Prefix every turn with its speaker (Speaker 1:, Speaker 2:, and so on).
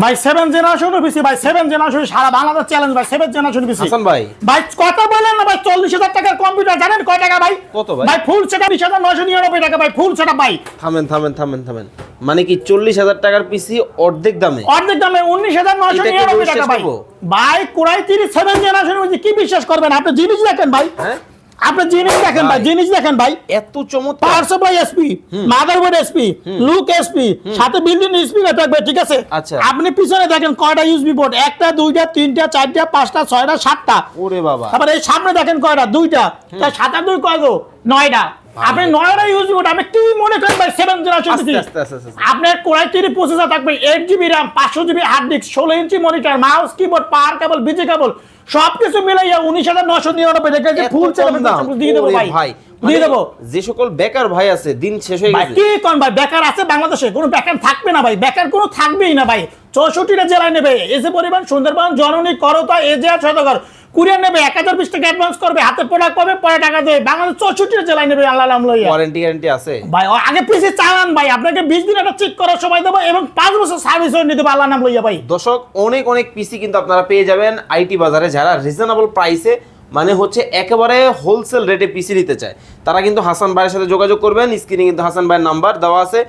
Speaker 1: ভাই 7 জেনারেশন পিসি ভাই 7 জেনারেশন সারা বাংলাদেশ চ্যালেঞ্জ ভাই 7 জেনারেশন পিসি
Speaker 2: হাসান ভাই
Speaker 1: ভাই কথা বলেন না ভাই 40000 টাকার কম্পিউটার জানেন কয় টাকা ভাই
Speaker 2: কত ভাই?
Speaker 1: ভাই ফুল সেটআপ 20999 টাকা ভাই ফুল সেটআপ ভাই
Speaker 2: থামেন মানে কি 40000 টাকার পিসি অর্ধেক দামে
Speaker 1: 19999 টাকা ভাই ভাই কোরাই 37 জেনারেশন কি বিশ্বাস করবেন আপনি জিনিস দেখেন ভাই
Speaker 2: হ্যাঁ
Speaker 1: আপনি জিনিস দেখেন ভাই
Speaker 2: এত চমৎকার
Speaker 1: power supply SP motherboard SP look SP সাথে বিল্ডিং স্পিকার থাকবে ঠিক আছে
Speaker 2: আচ্ছা।
Speaker 1: আপনি পিছনে দেখেন কয়টা ইউএসবি পোর্ট একটা দুইটা তিনটা চারটা পাঁচটা ছয়টা সাতটা
Speaker 2: ওরে বাবা
Speaker 1: তারপরে এই সামনে দেখেন কয়টা দুইটা তার সাত আর দুই কয় গো নয়টা আপনি নয়টা ইউএসবি পোর্ট আপনি কি মনে করেন ভাই 7 জেনারেশন
Speaker 2: আস্তে।
Speaker 1: আপনার কোরাই 3 প্রসেসর থাকবে 8GB RAM 500GB hard disk 16 inch monitor mouse keyboard power cable বিজি কেবল সবকিছু মিলাইয়া 19999 টাকা যে ফুল দিয়ে দেবো ভাই দিয়ে দেবো।
Speaker 2: যে সকল বেকার ভাই আছে দিন শেষ হয়ে
Speaker 1: ভাই
Speaker 2: গেছে
Speaker 1: কি কোন ভাই বেকার আছে বাংলাদেশে কোনো বেকার থাকবে না ভাই বেকার কোনো থাকবেই না ভাই 64টা জেলায় নেবে এসে পরিমাণ সুন্দরবন জননী করতা এজেআর সদগর কুরিয়ার নেবে 1020 টাকা অ্যাডভান্স করবে হাতে প্রোডাক্ট পাবে পরে টাকা দেবে বাংলাদেশ 64টা জেলায় নেবে আল্লাহ নাম লইয়া
Speaker 2: ওয়ারেন্টি গ্যারান্টি আছে
Speaker 1: ভাই আগে পিসি চালান ভাই আপনাকে 20 দিন এটা চেক করার সময় দেবো এবং 5 বছর সার্ভিস নিতে হবে আল্লাহ নাম লইয়া ভাই
Speaker 2: দর্শক অনেক পিসি কিন্তু আপনারা পেয়ে যাবেন আইটি বাজারে যারা রিজনেবল প্রাইসে মানে হচ্ছে একেবারে হোলসেল রেটে পিসি নিতে চায় তারা কিন্তু হাসান ভাইয়ের সাথে যোগাযোগ করবেন স্ক্রিনে কিন্তু হাসান ভাইয়ের নাম্বার দেওয়া আছে